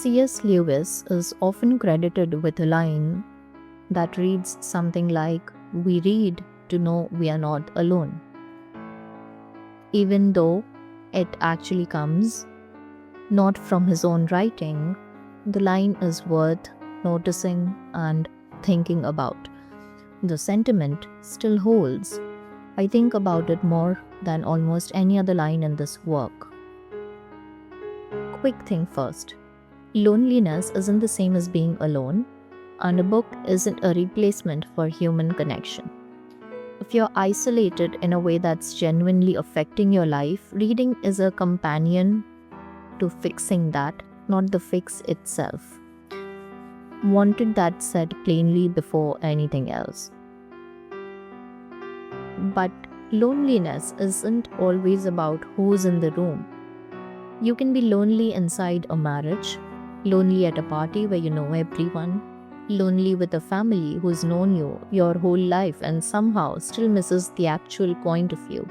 C.S. Lewis is often credited with a line that reads something like, "We read to know we are not alone." Even though it actually comes not from his own writing, the line is worth noticing and thinking about. The sentiment still holds. I think about it more than almost any other line in this work. Quick thing first. Loneliness isn't the same as being alone, and a book isn't a replacement for human connection. If you're isolated in a way that's genuinely affecting your life, reading is a companion to fixing that, not the fix itself. Wanted that said plainly before anything else. But loneliness isn't always about who's in the room. You can be lonely inside a marriage, lonely at a party where you know everyone, lonely with a family who's known you your whole life and somehow still misses the actual point of view.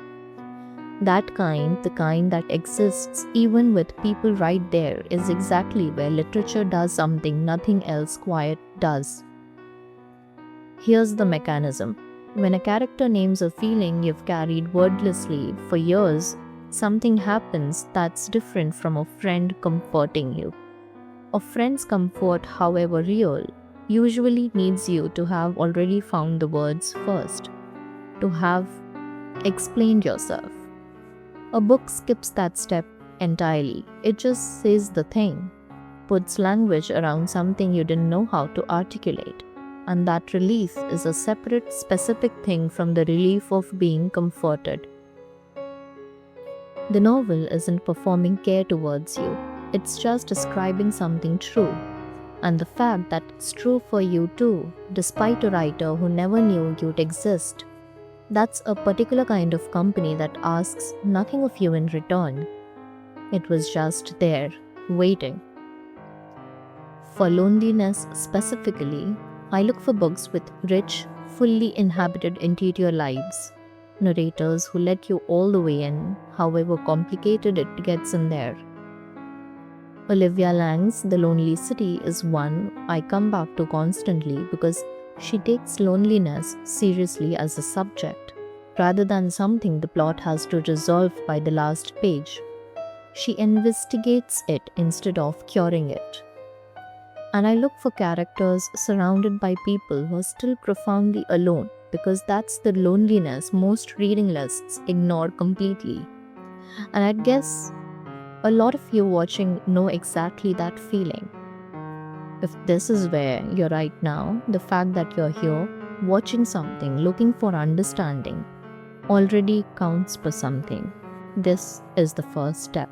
That kind, the kind that exists even with people right there, is exactly where literature does something nothing else quite does. Here's the mechanism. When a character names a feeling you've carried wordlessly for years, something happens that's different from a friend comforting you. A friend's comfort, however real, usually needs you to have already found the words first, to have explained yourself. A book skips that step entirely. It just says the thing, puts language around something you didn't know how to articulate, and that relief is a separate, specific thing from the relief of being comforted. The novel isn't performing care towards you, it's just describing something true. And the fact that it's true for you too, despite a writer who never knew you'd exist, that's a particular kind of company that asks nothing of you in return. It was just there, waiting. For loneliness specifically, I look for books with rich, fully inhabited interior lives. Narrators who let you all the way in, however complicated it gets in there. Olivia Lang's The Lonely City is one I come back to constantly because she takes loneliness seriously as a subject, rather than something the plot has to resolve by the last page. She investigates it instead of curing it. And I look for characters surrounded by people who are still profoundly alone, because that's the loneliness most reading lists ignore completely. And I'd guess a lot of you watching know exactly that feeling. If this is where you're right now, the fact that you're here, watching something, looking for understanding, already counts for something. This is the first step.